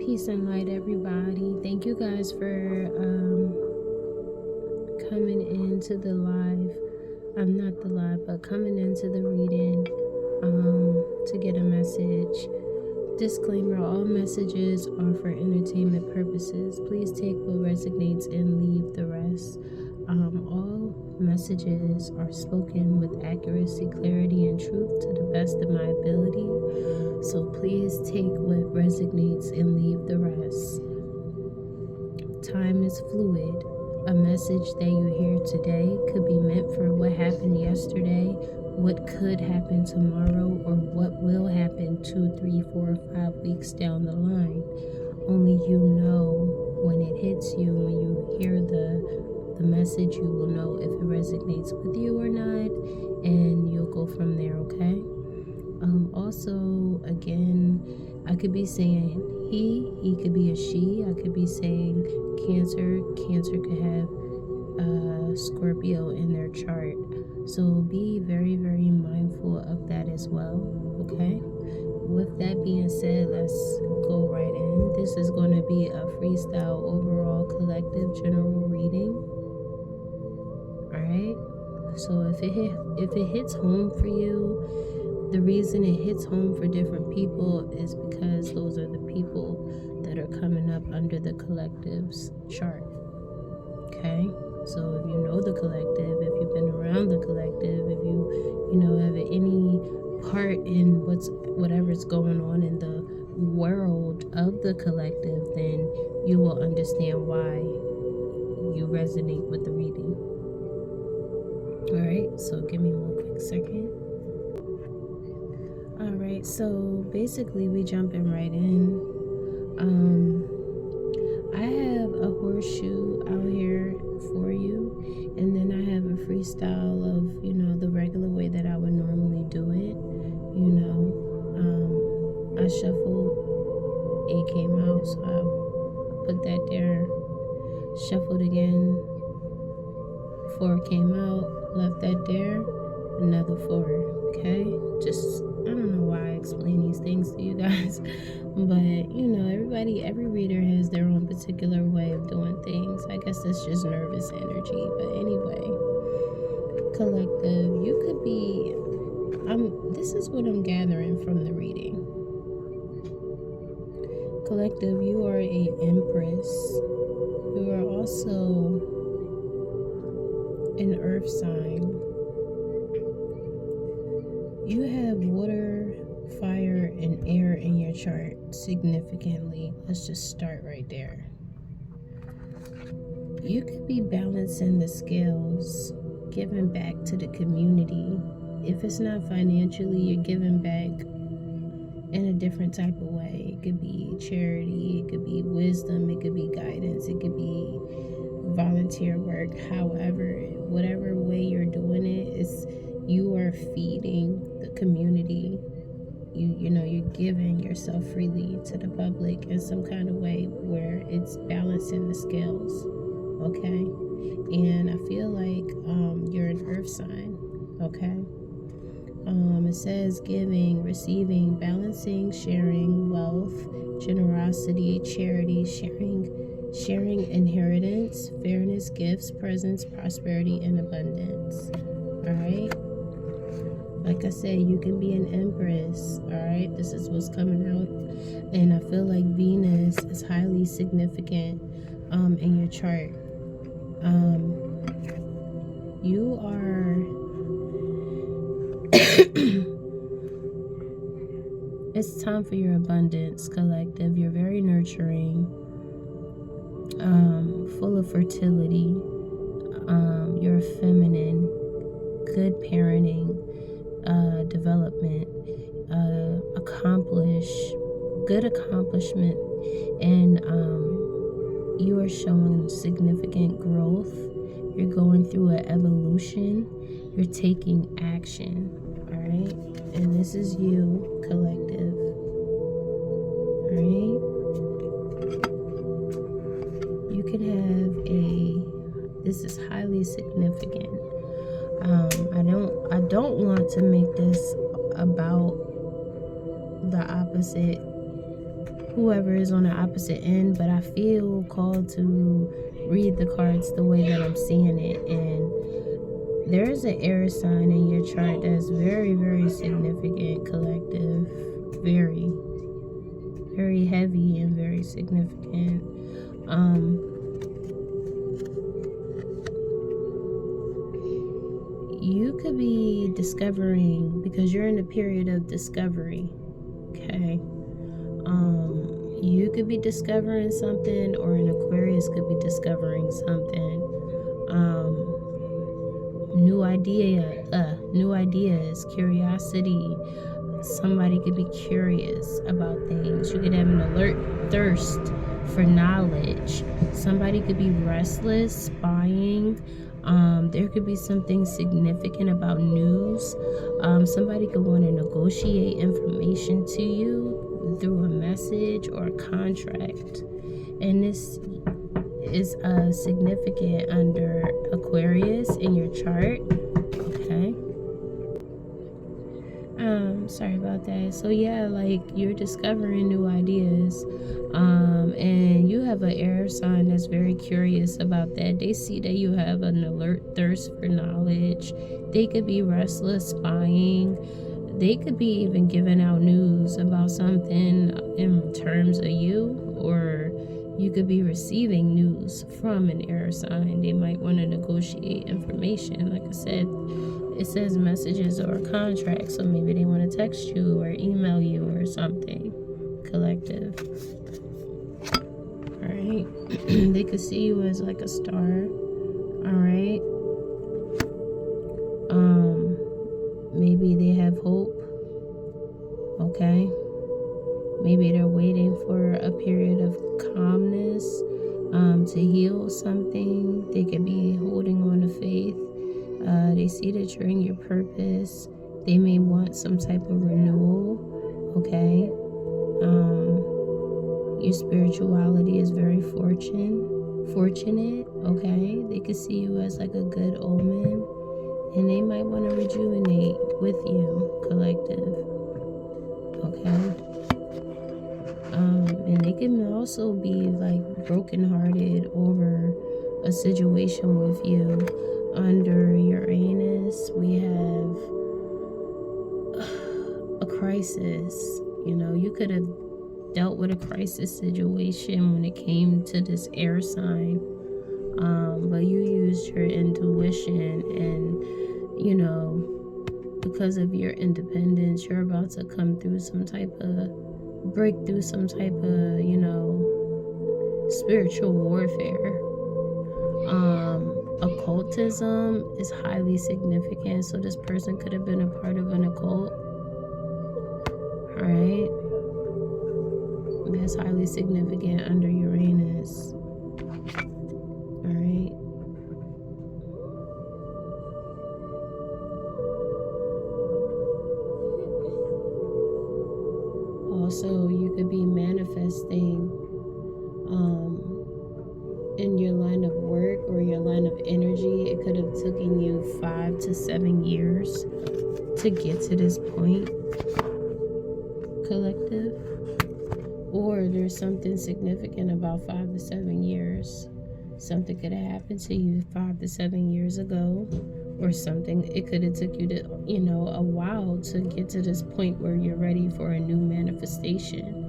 Peace and light, everybody. Thank you guys for coming into the live. I'm not the live, but coming into the reading to get a message. Disclaimer, all messages are for entertainment purposes. Please take what resonates and leave the rest. All messages are spoken with accuracy, clarity, and truth to the best of my ability. So please take what resonates and leave the rest. Time is fluid. A message that you hear today could be meant for what happened yesterday, what could happen tomorrow, or what will happen 2, 3, 4, 5 weeks down the line. Only you know when it hits you. When you hear the message, you will know if it resonates with you or not, and you'll go from there, okay? Also, again, I could be saying he could be a she. I could be saying Cancer could have Scorpio in their chart. So be very, very mindful of that as well, okay? With that being said, let's go right in. This is going to be a freestyle overall collective general reading. Alright? So if it hits home for you, the reason it hits home for different people is because those are the people that are coming up under the collective's chart. Okay? So if you know the collective, if you've been around the collective, if you have any part in whatever's going on in the world of the collective, then you will understand why you resonate with the reading. Alright, so give me one quick second. Alright, so basically we jumping right in. I have a horseshoe out here for you, and then I have a freestyle of, the regular way that I would normally do it. I shuffled, it came out, so I put that there, shuffled again, 4 came out, left that there, another 4, okay? Just, I don't know why I explain these things to you guys, but every reader has their own particular way of doing things. I guess that's just nervous energy, but anyway, collective, you could be, this is what I'm gathering from the reading. Collective, you are a Empress. You are also an earth sign. You have water, fire, and air in your chart significantly. Let's just start right there. You could be balancing the scales, giving back to the community. If it's not financially, you're giving back in a different type of way. It could be charity, it could be wisdom, it could be guidance, it could be volunteer work. However, whatever way you're doing it, you are feeding the community. You're giving yourself freely to the public in some kind of way where it's balancing the scales, okay? And I feel like you're an earth sign, okay? It says giving, receiving, balancing, sharing, wealth, generosity, charity, sharing inheritance, fairness, gifts, presence, prosperity, and abundance. All right? Like I said, you can be an Empress. All right? This is what's coming out. And I feel like Venus is highly significant in your chart. You are... It's time for your abundance, collective. You're very nurturing, full of fertility. You're feminine, good parenting, development, good accomplishment, and you are showing significant growth. You're going through an evolution. You're taking action, all right? And this is you, collective, all right? You could have this is highly significant. I don't want to make this about the opposite whoever is on the opposite end, but I feel called to read the cards the way that I'm seeing it. And there is an air sign in your chart that's very, very significant, collective. Very, very heavy and very significant. You could be discovering, because you're in a period of discovery, okay? You could be discovering something, or an Aquarius could be discovering something. New ideas, curiosity. Somebody could be curious about things. You could have an alert thirst for knowledge. Somebody could be restless, spying. There could be something significant about news. Somebody could want to negotiate information to you through a message or a contract. And this is significant under Aquarius in your chart. Okay. Sorry about that. So yeah, like, you're discovering new ideas, and you have an air sign that's very curious about that. They see that you have an alert thirst for knowledge. They could be restless, spying. They could be even giving out news about something in terms of you, or you could be receiving news from an air sign. They might want to negotiate information. Like I said, it says messages or contracts, so maybe they want to text you or email you or something, collective. All right. They could see you as like a star. All right. Maybe they have hope. Okay. Maybe they're waiting for a period of calmness to heal something. They could be holding on to faith. They see that you're in your purpose. They may want some type of renewal. Okay. Your spirituality is very fortunate. Okay. They could see you as like a good omen, and they might want to rejuvenate with you, collective. Okay. And they can also be like brokenhearted over a situation with you. Under Uranus, we have a crisis. You know, you could have dealt with a crisis situation when it came to this air sign, but you used your intuition, and you know, because of your independence, you're about to come through some type of breakthrough, some type of, you know, spiritual warfare. Occultism is highly significant, so this person could have been a part of an occult. All right, that's highly significant under Uranus. All right. Also, you could be manifesting in your line of work or your line of energy. It could have taken you 5 to 7 years to get to this point, collective. Or there's something significant about 5 to 7 years. Something could have happened to you 5 to 7 years ago, or something. It could have took you to, you know, a while to get to this point where you're ready for a new manifestation.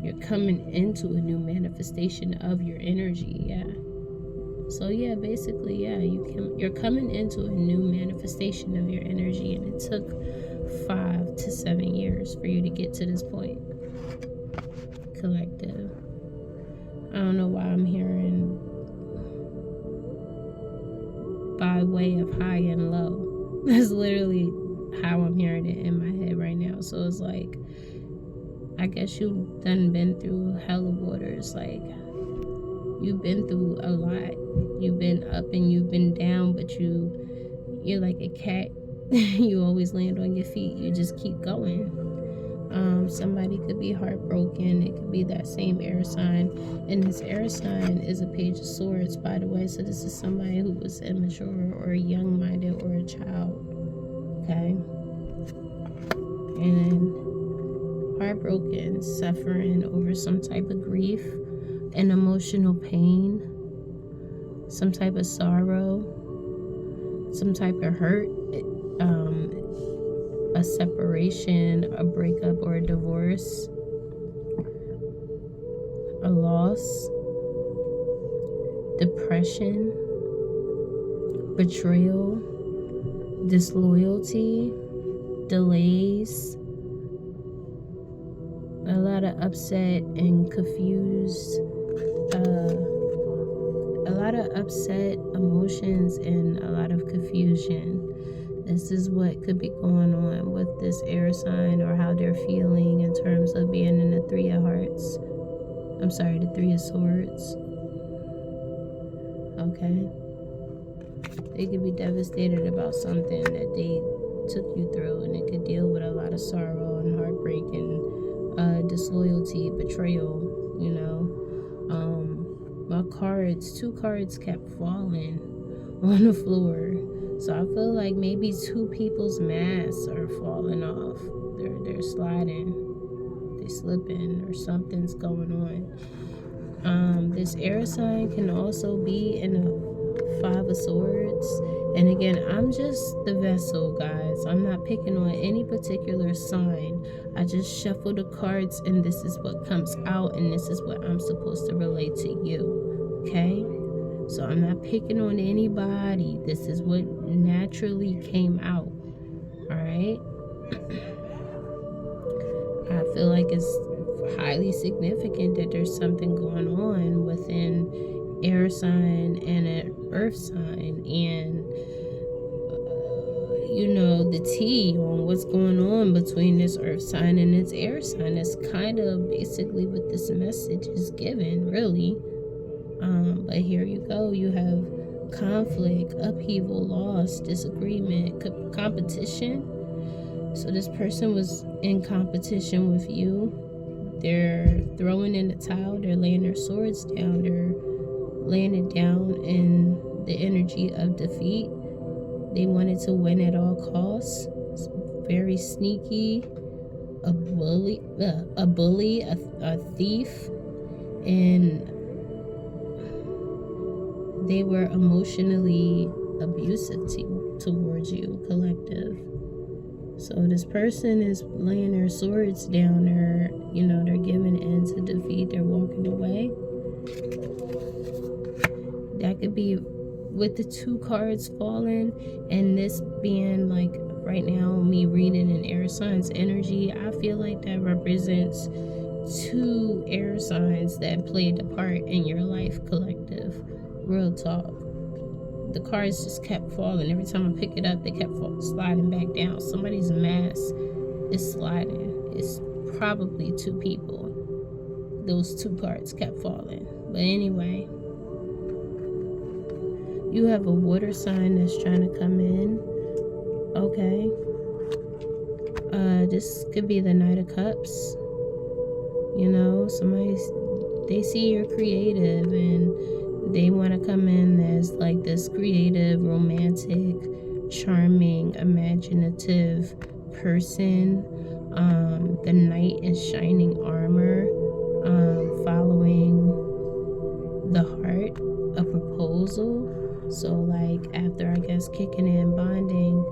You're coming into a new manifestation of your energy, yeah. So yeah, basically, yeah, you're coming into a new manifestation of your energy, and it took 5 to 7 years for you to get to this point, collective. I don't know why I'm hearing by way of high and low. That's literally how I'm hearing it in my head right now. So it's like, I guess you've been through hell of waters. Like, you've been through a lot. You've been up and you've been down, but you're like a cat. You always land on your feet. You just keep going. Somebody could be heartbroken. It could be that same air sign. And this air sign is a Page of Swords, by the way. So this is somebody who was immature or young-minded or a child. Okay? And heartbroken, suffering over some type of grief, an emotional pain, some type of sorrow, some type of hurt, a separation, a breakup, or a divorce, a loss, depression, betrayal, disloyalty, delays, a lot of upset and confused, a lot of upset emotions and a lot of confusion. This is what could be going on with this air sign, or how they're feeling in terms of being in the Three of Hearts. I'm sorry, the Three of Swords. Okay. They could be devastated about something that they took you through, and it could deal with a lot of sorrow and heartbreak and disloyalty, betrayal, you know. My cards, 2 cards kept falling on the floor. So I feel like maybe 2 people's masks are falling off. They're sliding, they're slipping, or something's going on. This air sign can also be in a 5 of Swords. And again, I'm just the vessel, guys. I'm not picking on any particular sign. I just shuffle the cards, and this is what comes out, and this is what I'm supposed to relate to you. Okay? So I'm not picking on anybody. This is what naturally came out. Alright? I feel like it's highly significant that there's something going on within air sign and an earth sign, and the tea on what's going on between this earth sign and its air sign is kind of basically what this message is given, really. But here you go. You have conflict, upheaval, loss, disagreement, competition. So this person was in competition with you. They're throwing in the towel. They're laying their swords down. They're laying it down in the energy of defeat. They wanted to win at all costs. Very sneaky, a bully, a thief, and they were emotionally abusive towards you, collective. So this person is laying their swords down. They're giving in to defeat. They're walking away. That could be with the 2 cards falling, and this being like right now me reading an air sign's energy. I feel like that represents 2 air signs that played a part in your life, collective. Real talk. The cards just kept falling. Every time I pick it up, they kept sliding back down. Somebody's mask is sliding. It's probably 2 people. Those 2 cards kept falling. But anyway, you have a water sign that's trying to come in. Okay. This could be the Knight of Cups. They see you're creative, and they want to come in as like this creative, romantic, charming, imaginative person. The knight in shining armor, following the heart, a proposal. So like after, I guess, kicking in, bonding,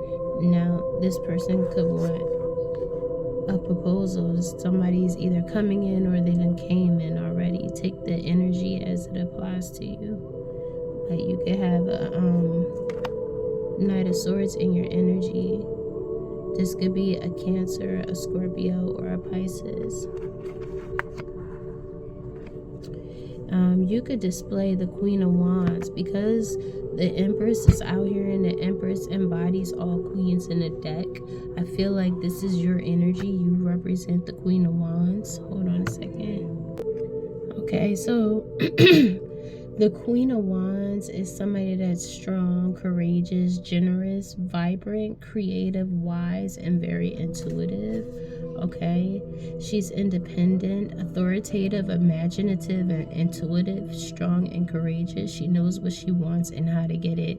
now this person could want a proposal. Somebody's either coming in or they done came in already. Take the energy as it applies to you. But you could have a Knight of Swords in your energy. This could be a Cancer, a Scorpio, or a Pisces. You could display the Queen of Wands, because the Empress is out here, and the Empress embodies all queens in the deck. I feel like this is your energy. You represent the Queen of Wands. Hold on a second. Okay, so the Queen of Wands is somebody that's strong, courageous, generous, vibrant, creative, wise, and very intuitive. Okay, she's independent, authoritative, imaginative, and intuitive, strong and courageous. She knows what she wants and how to get it.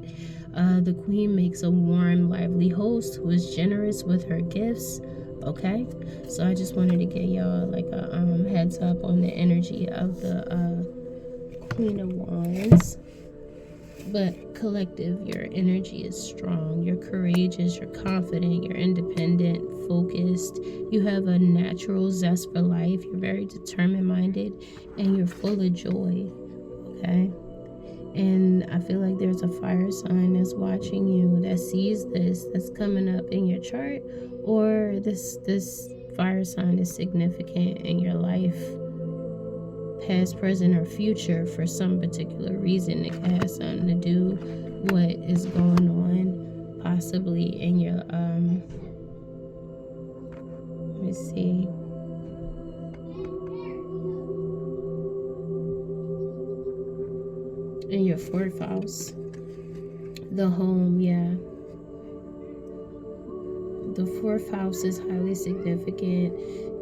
The Queen makes a warm, lively host who is generous with her gifts, Okay, so I just wanted to get y'all like a heads up on the energy of the Queen of Wands. But collective, your energy is strong, you're courageous, you're confident, you're independent, focused, you have a natural zest for life, you're very determined minded, and you're full of joy. Okay, and I feel like there's a fire sign that's watching you, that sees this, that's coming up in your chart, or this fire sign is significant in your life, past, present, or future, for some particular reason. It can have something to do what is going on possibly in your let me see, in your fourth house, the home. Yeah, the fourth house is highly significant.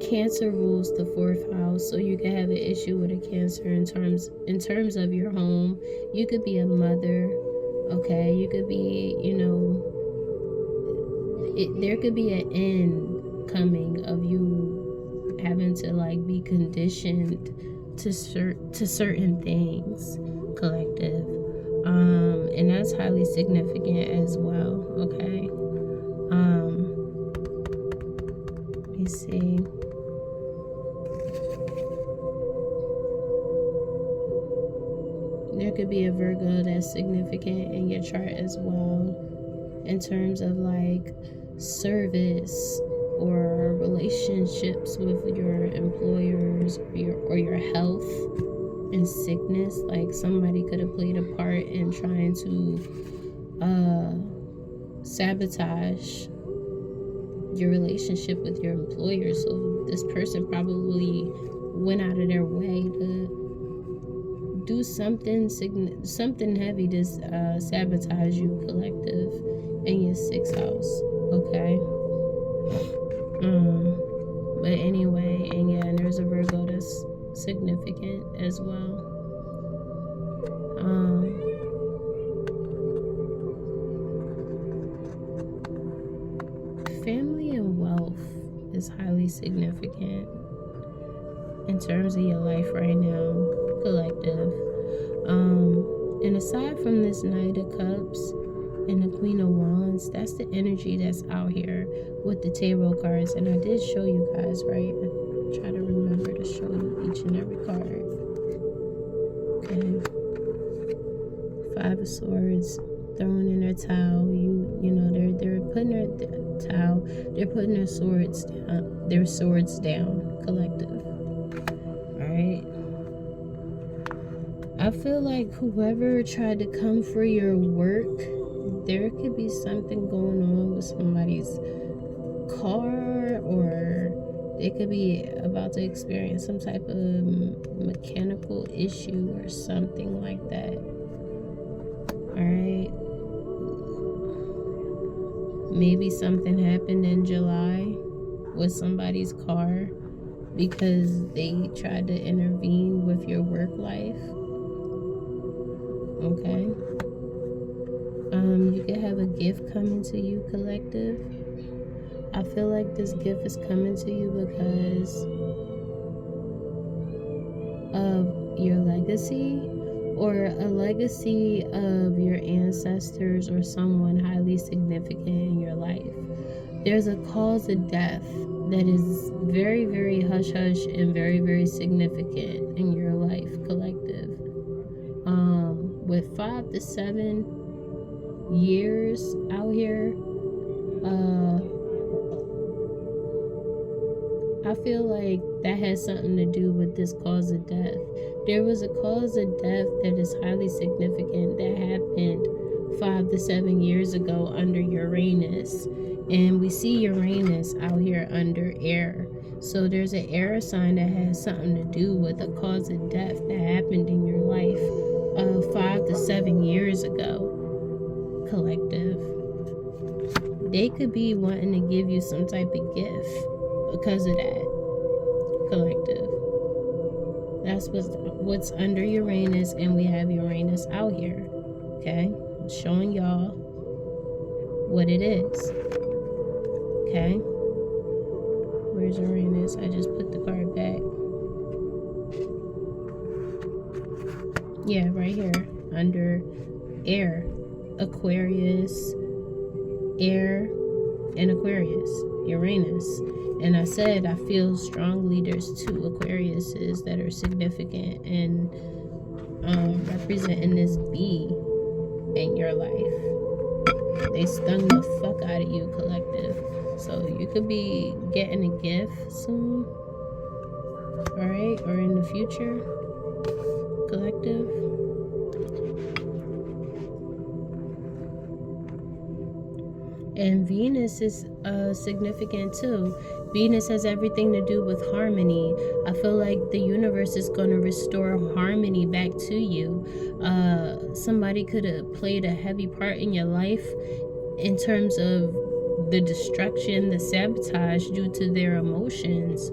Cancer rules the fourth house, so you can have an issue with a Cancer in terms of your home. You could be a mother, okay? You could be, there could be an end coming of you having to like be conditioned to certain things, collective, and that's highly significant as well. Okay, let me see. There could be a Virgo that's significant in your chart as well, in terms of like service or relationships with your employers, or your health and sickness. Like somebody could have played a part in trying to sabotage your relationship with your employer. So this person probably went out of their way to do something heavy to sabotage you, collective, in your sixth house. Okay. But anyway, and yeah, and there's a Virgo that's significant as well. Family and wealth is highly significant in terms of your life right now, collective. And aside from this Knight of Cups and the Queen of Wands, that's the energy that's out here with the tarot cards. And I did show you guys, right? I try to remember to show you each and every card. Okay. Five of Swords, throwing in their towel. You know, they're putting their towel, they're putting their swords down, collective. Alright. I feel like whoever tried to come for your work, there could be something going on with somebody's car, or they could be about to experience some type of mechanical issue or something like that. Alright. Maybe something happened in July with somebody's car because they tried to intervene with your work life. Okay. You could have a gift coming to you, collective. I feel like this gift is coming to you because of your legacy, or a legacy of your ancestors or someone highly significant in your life. There's a cause of death that is very, very hush-hush and very, very significant in your life, collective. With 5 to 7 years out here, I feel like that has something to do with this cause of death. There was a cause of death that is highly significant that happened 5 to 7 years ago under Uranus. And we see Uranus out here under air. So there's an air sign that has something to do with a cause of death that happened in your life 5 to 7 years ago, collective. They could be wanting to give you some type of gift because of that, collective. That's what's under Uranus, and we have Uranus out here. Okay, I'm showing y'all what it is. Okay. where's Uranus? I just put the card back. Yeah, right here under air, Aquarius, air, and Aquarius, Uranus. And I said I feel strongly there's two Aquariuses that are significant and representing this bee in your life. They stung the fuck out of you, collective. So you could be getting a gift soon, alright, or in the future, collective. And Venus is significant too. Venus has everything to do with harmony. I feel like the universe is going to restore harmony back to you. Somebody could have played a heavy part in your life in terms of the destruction, the sabotage due to their emotions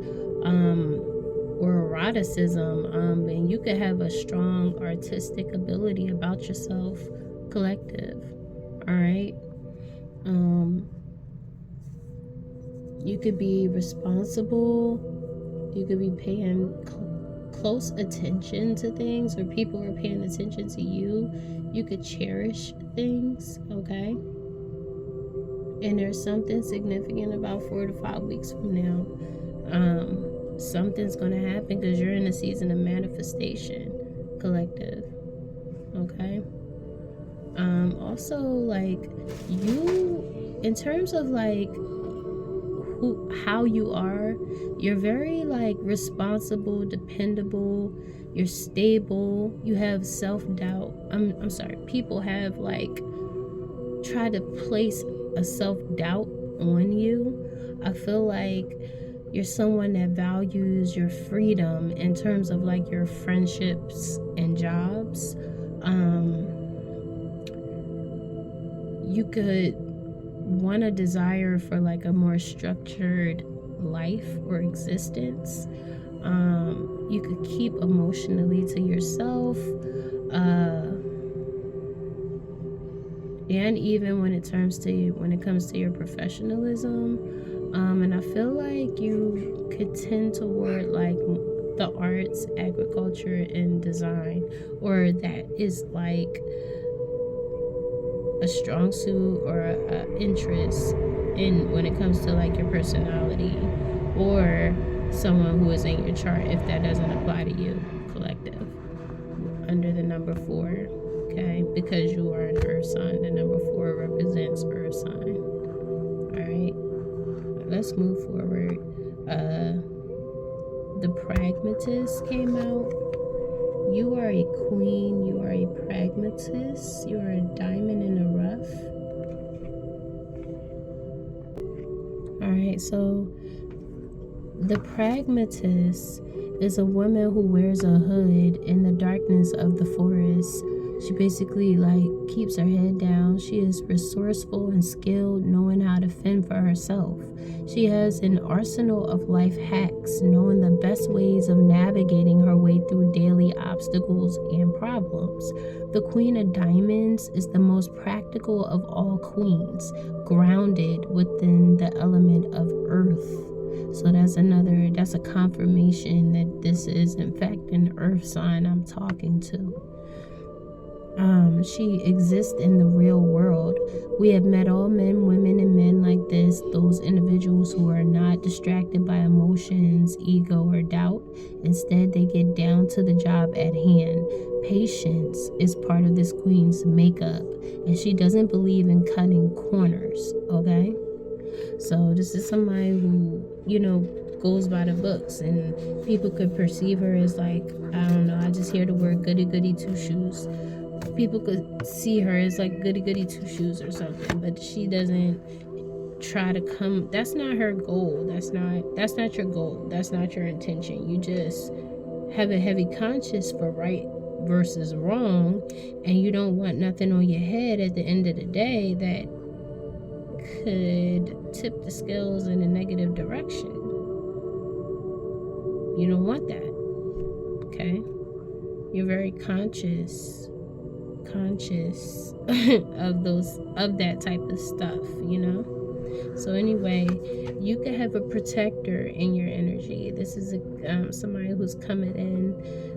or eroticism. And you could have a strong artistic ability about yourself, collective. All right. You could be responsible. You could be paying close attention to things, or people are paying attention to you. You could cherish things, okay? And there's something significant about 4 to 5 weeks from now. Something's gonna happen because you're in a season of manifestation, collective, okay? Also, like, you, in terms of like how you are, you're very like responsible, dependable, you're stable, you have self-doubt. I'm sorry, people have like tried to place a self-doubt on you. I feel like you're someone that values your freedom in terms of like your friendships and jobs. You could want a desire for like a more structured life or existence. You could keep emotionally to yourself, and even when it comes to your professionalism. And I feel like you could tend toward like the arts, agriculture, and design, or that is like a strong suit or a interest in when it comes to like your personality, or someone who is in your chart if that doesn't apply to you, collective, under the number 4, okay, because you are an earth sign. The number 4 represents earth sign. All right, let's move forward. The pragmatist came out. You are a queen, you are a pragmatist, you are a diamond in the rough. Alright, so the pragmatist is a woman who wears a hood in the darkness of the forest. She basically like keeps her head down. She is resourceful and skilled, knowing how to fend for herself. She has an arsenal of life hacks, knowing the best ways of navigating her way through daily obstacles and problems. The Queen of Diamonds is the most practical of all queens, grounded within the element of earth. So that's a confirmation that this is in fact an earth sign I'm talking to. She exists in the real world. We have met all men, women, and men like this, those individuals who are not distracted by emotions, ego, or doubt. Instead, they get down to the job at hand. Patience is part of this queen's makeup, and she doesn't believe in cutting corners, okay? So this is somebody who, goes by the books, and people could perceive her as like, I don't know, I just hear the word goody goody two shoes. People could see her as like goody goody two shoes or something, but she doesn't try to come. That's not her goal. That's not your goal. That's not your intention. You just have a heavy conscience for right versus wrong, and you don't want nothing on your head at the end of the day that could tip the scales in a negative direction. You don't want that, okay? You're very conscious of that type of stuff, So anyway, you could have a protector in your energy. This is somebody who's coming in.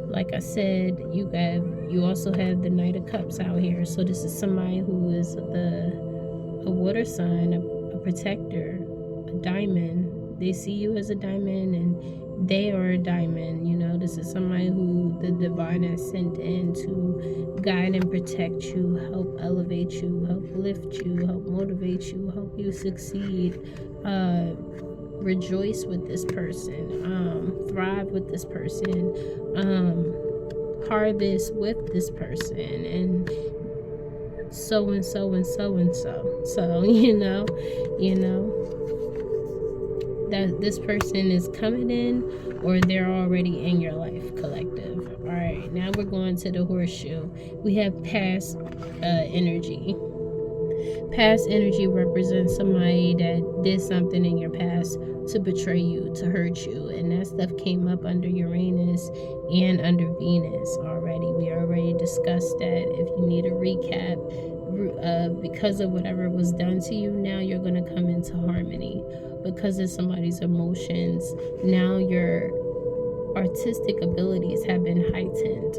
Like I said, you also have the Knight of Cups out here. So this is somebody who is a water sign, a protector, a diamond. They see you as a diamond, and they are a diamond. This is somebody who the divine has sent in to guide and protect you, help elevate you, help lift you, help motivate you, help you succeed. Rejoice with this person, thrive with this person, harvest with this person, and so and so and so and so. So that this person is coming in, or they're already in your life, collective. All right, now we're going to the horseshoe. We have past energy. Past energy represents somebody that did something in your past to betray you, to hurt you, and that stuff came up under Uranus and under Venus already. We already discussed that. If you need a recap, because of whatever was done to you, now you're going to come into harmony. Because of somebody's emotions, now your artistic abilities have been heightened.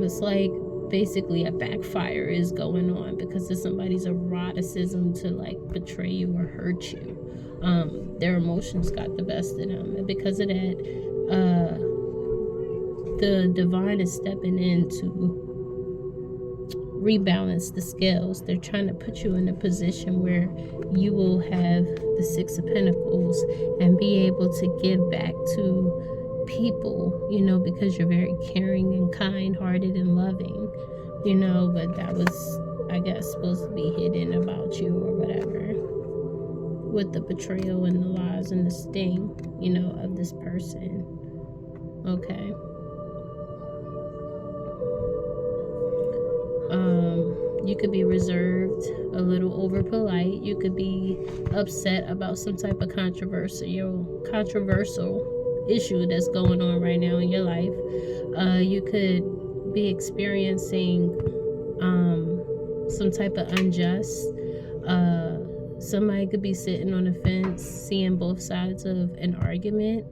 It's like basically a backfire is going on because of somebody's eroticism to like betray you or hurt you. Their emotions got the best of them, and because of that, the divine is stepping in to rebalance the scales. They're trying to put you in a position where you will have the Six of Pentacles and be able to give back to people, because you're very caring and kind-hearted and loving, but that was, I guess, supposed to be hidden about you or whatever, with the betrayal and the lies and the sting, of this person. Okay. You could be reserved, a little over polite. You could be upset about some type of controversial issue that's going on right now in your life. You could be experiencing some type of unjust. Somebody could be sitting on the fence, seeing both sides of an argument,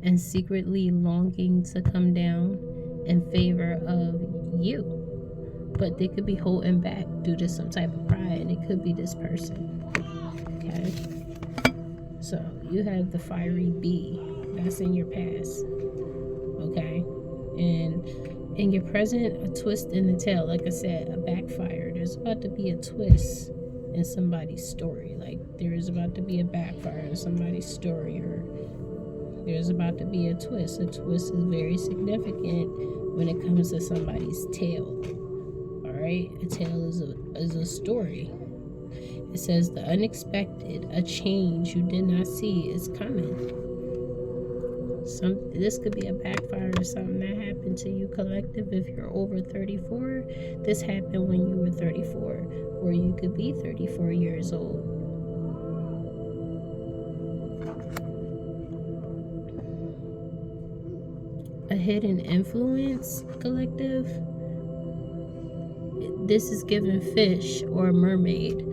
and secretly longing to come down in favor of you. But they could be holding back due to some type of pride, and it could be this person. Okay? So you have the fiery bee that's in your past. Okay? And in your present, a twist in the tail. Like I said, a backfire. There's about to be a twist in somebody's story. Like there is about to be a backfire in somebody's story, or there's about to be a twist. A twist is very significant when it comes to somebody's tail. Right? A tale is a story. It says the unexpected, a change you did not see is coming. This could be a backfire or something that happened to you, collective. If you're over 34, this happened when you were 34, or you could be 34 years old. A hidden influence, collective. This is given fish or a mermaid.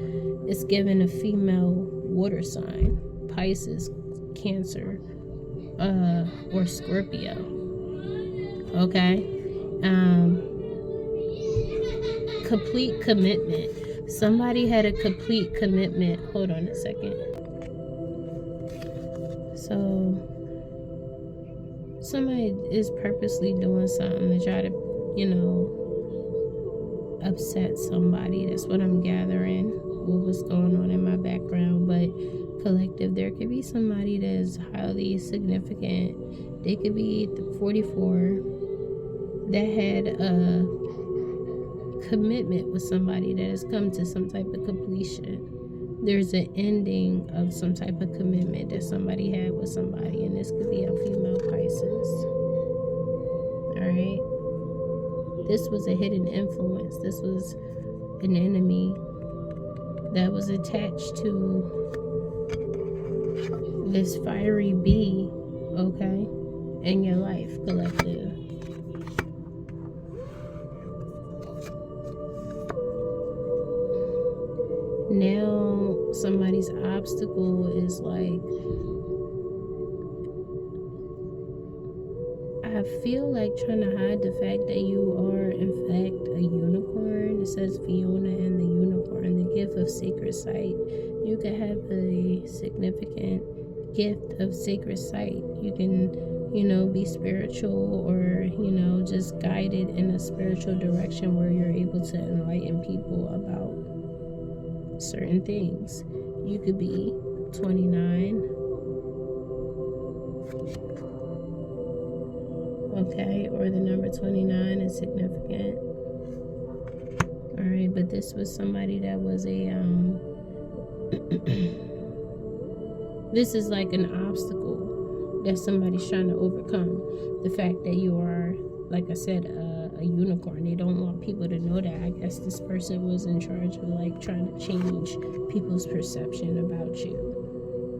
It's given a female water sign, Pisces, Cancer, or Scorpio. Okay? Complete commitment. Somebody had a complete commitment. Hold on a second. So, somebody is purposely doing something to try to, upset somebody. That's what I'm gathering, what was going on in my background. But collective, there could be somebody that is highly significant. They could be 44 that had a commitment with somebody that has come to some type of completion. There's an ending of some type of commitment that somebody had with somebody, and this could be a female Pisces. All right. This was a hidden influence. This was an enemy that was attached to this fiery bee, okay, in your life, collective. Now, somebody's obstacle is like, I feel like trying to hide the fact that you are in fact a unicorn. It says Fiona and the unicorn, the gift of sacred sight. You could have a significant gift of sacred sight. You can, be spiritual, or, just guided in a spiritual direction where you're able to enlighten people about certain things. You could be 29. Okay, or the number 29 is significant. All right, but this was somebody that was a this is like an obstacle that somebody's trying to overcome. The fact that you are, like I said, a unicorn. They don't want people to know that. I guess this person was in charge of like trying to change people's perception about you.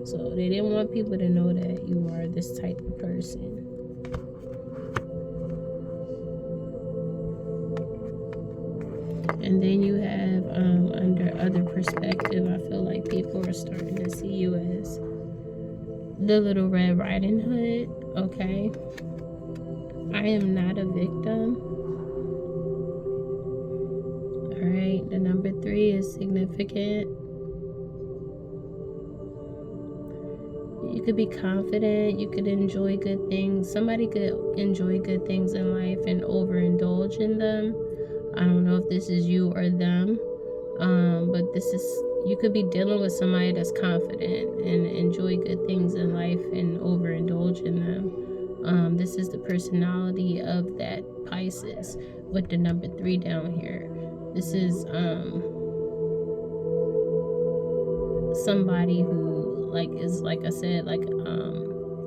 So they didn't want people to know that you are this type of person. And then you have, under other perspective, I feel like people are starting to see you as the Little Red Riding Hood, okay? I am not a victim. All right, the number 3 is significant. You could be confident. You could enjoy good things. Somebody could enjoy good things in life and overindulge in them. I don't know if this is you or them, but you could be dealing with somebody that's confident and enjoy good things in life and overindulge in them. This is the personality of that Pisces with the number 3 down here. This is somebody who is, like I said,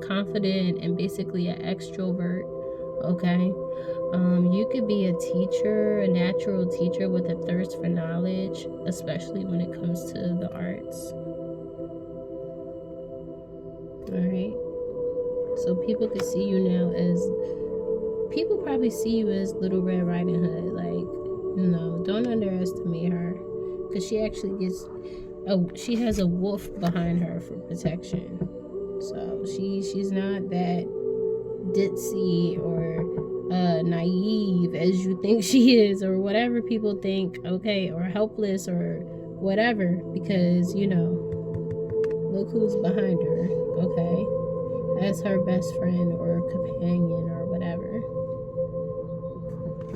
confident and basically an extrovert, okay? You could be a teacher, a natural teacher with a thirst for knowledge, especially when it comes to the arts. All right. So people could see you now people probably see you as Little Red Riding Hood. Like, no, don't underestimate her, because she actually she has a wolf behind her for protection. So she's not that ditzy or naive as you think she is, or whatever people think, okay, or helpless or whatever, because look who's behind her, okay, as her best friend or companion or whatever.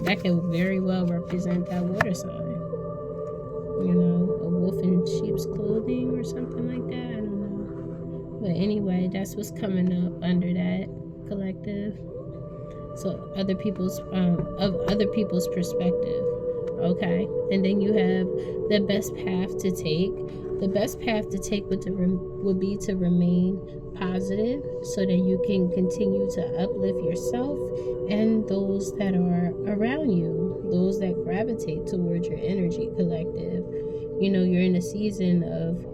That could very well represent that water sign, a wolf in sheep's clothing or something like that. I don't know, but anyway, that's what's coming up under that collective. So other people's perspective, okay. And then you have the best path to take. The best path to take would be to remain positive, so that you can continue to uplift yourself and those that are around you, those that gravitate towards your energy, collective. You're in a season of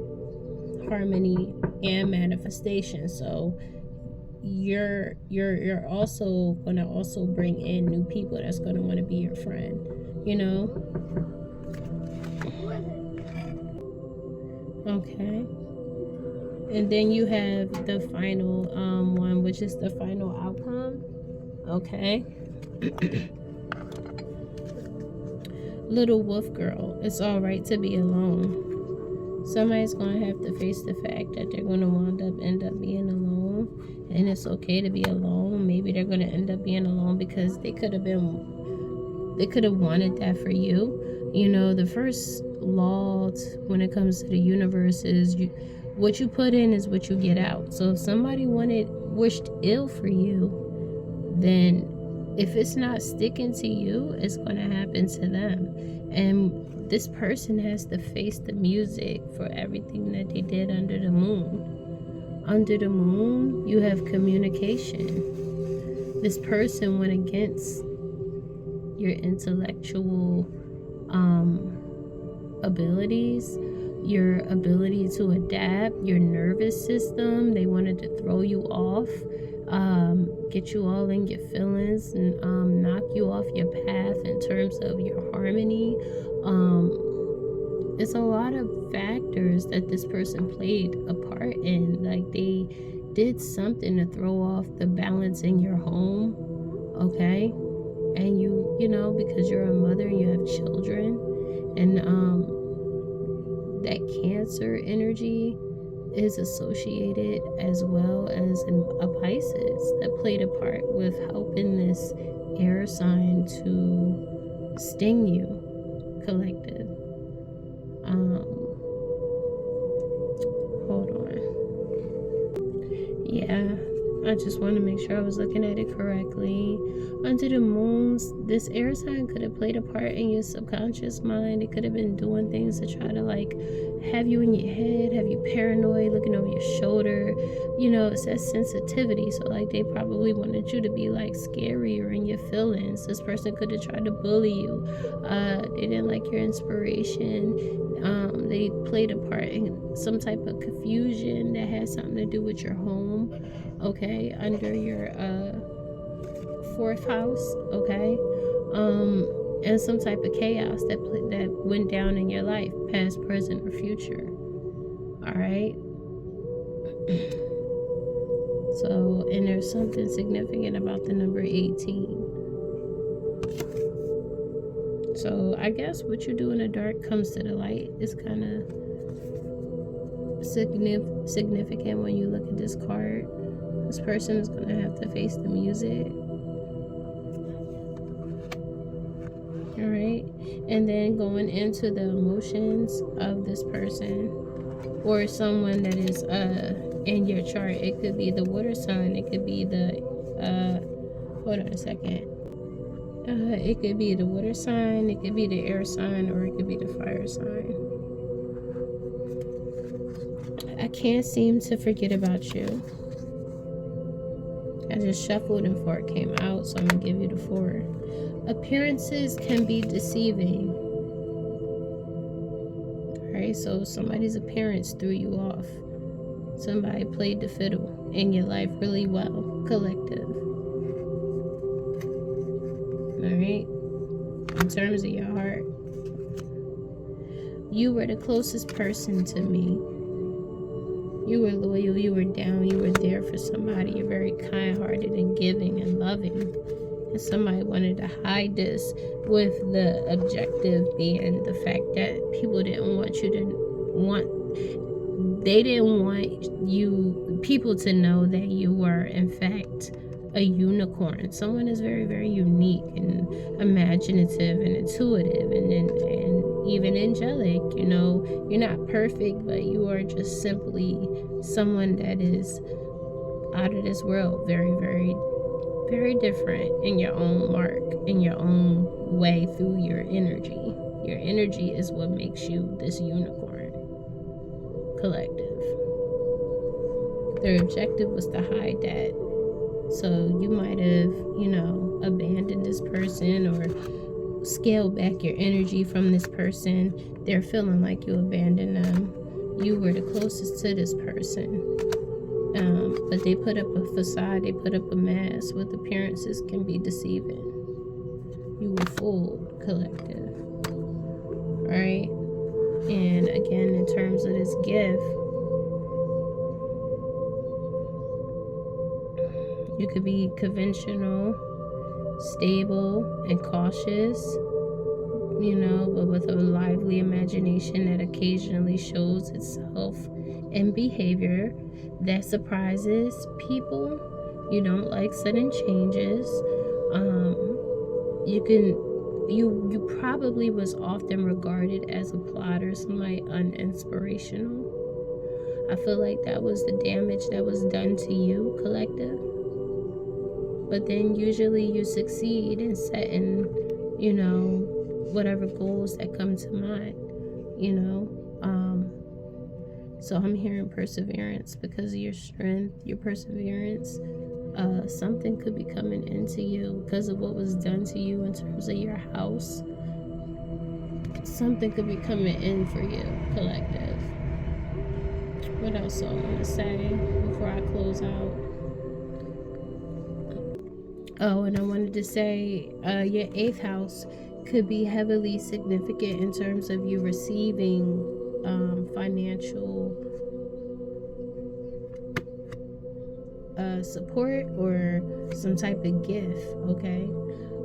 harmony and manifestation, so you're also going to bring in new people that's going to want to be your friend, okay. And then you have the final one, which is the final outcome, okay. Little wolf girl, it's all right to be alone. Somebody's going to have to face the fact that they're going to end up being alone, and it's okay to be alone. Maybe they're going to end up being alone because they could have wanted that for you. The first law when it comes to the universe is what you put in is what you get out. So if somebody wished ill for you, then if it's not sticking to you, it's going to happen to them. And this person has to face the music for everything that they did under the moon. Under the moon, you have communication. This person went against your intellectual abilities, your ability to adapt, your nervous system. They wanted to throw you off, get you all in your feelings, and knock you off your path in terms of your harmony. it's a lot of factors that this person played a part in. Like, they did something to throw off the balance in your home, okay? And you know, because you're a mother and you have children, and that Cancer energy is associated as well as a Pisces that played a part with helping this air sign to sting you, collective. Hold on. Yeah, I just want to make sure I was looking at it correctly. Under the moons, this air sign could have played a part in your subconscious mind. It could have been doing things to try to like have you in your head, have you paranoid, looking over your shoulder. You know, it says sensitivity, so like they probably wanted you to be like scarier in your feelings. This person could have tried to bully you. They didn't like your inspiration. They played a part in some type of confusion that had something to do with your home, okay, under your 4th house, okay, and some type of chaos that went down in your life, past, present, or future. All right. So, and there's something significant about the number 18. So I guess what you do in the dark comes to the light. It's kind of significant when you look at this card. This person is going to have to face the music. All right. And then going into the emotions of this person or someone that is in your chart. It could be the water sign. It could be the hold on a second. It could be the water sign, it could be the air sign, or it could be the fire sign. I can't seem to forget about you. I just shuffled and 4 came out, so I'm going to give you the 4. Appearances can be deceiving. Alright, so somebody's appearance threw you off. Somebody played the fiddle in your life really well, collective. Alright, in terms of your heart, you were the closest person to me. You were loyal, you were down, you were there for somebody. You're very kind-hearted and giving and loving. And somebody wanted to hide this with the objective being the fact that people didn't want you to they didn't want people to know that you were in fact a unicorn. Someone is very, very unique and imaginative and intuitive and even angelic. You know, you're not perfect, but you are just simply someone that is out of this world. Very, very, very different in your own mark, in your own way through your energy. Your energy is what makes you this unicorn, collective. Their objective was to hide that. So you might have, you know, abandoned this person or scaled back your energy from this person. They're feeling like you abandoned them. You were the closest to this person. But they put up a facade, they put up a mask with appearances can be deceiving. You were fooled, collective. Alright? And again, in terms of this gift, you could be conventional, stable, and cautious, you know, but with a lively imagination that occasionally shows itself in behavior that surprises people. You don't like sudden changes. You probably was often regarded as a plotter, somebody uninspirational. I feel like that was the damage that was done to you, collective. But then usually you succeed in setting, you know, whatever goals that come to mind, you know. So I'm hearing perseverance because of your strength, your perseverance. Something could be coming into you because of what was done to you in terms of your house. Something could be coming in for you, collective. What else do I want to say before I close out? Oh, and I wanted to say your 8th house could be heavily significant in terms of you receiving financial support or some type of gift, okay?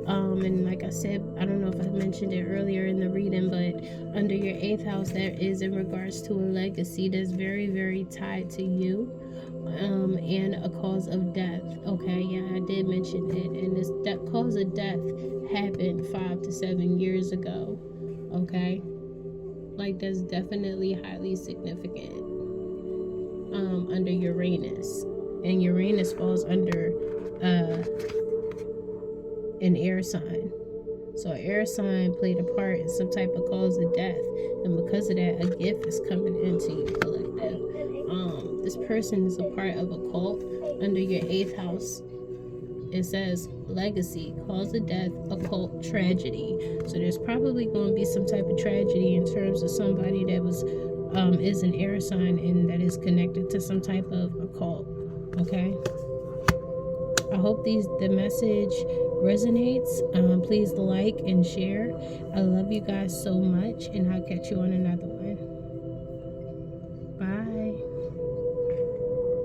And like I said, I don't know if I mentioned it earlier in the reading, but under your 8th house, there is in regards to a legacy that's very, very tied to you, and a cause of death, okay? Yeah, I did mention it, and that cause of death happened 5 to 7 years ago, okay? Like, that's definitely highly significant under Uranus, and Uranus falls under an air sign. So an air sign played a part in some type of cause of death, and because of that, a gift is coming into your collective. This person is a part of a cult under your 8th house. It says legacy, cause of death, occult, tragedy. So there's probably going to be some type of tragedy in terms of somebody that was is an air sign and that is connected to some type of occult. Okay. I hope the message resonates. Please like and share. I love you guys so much, and I'll catch you on another one.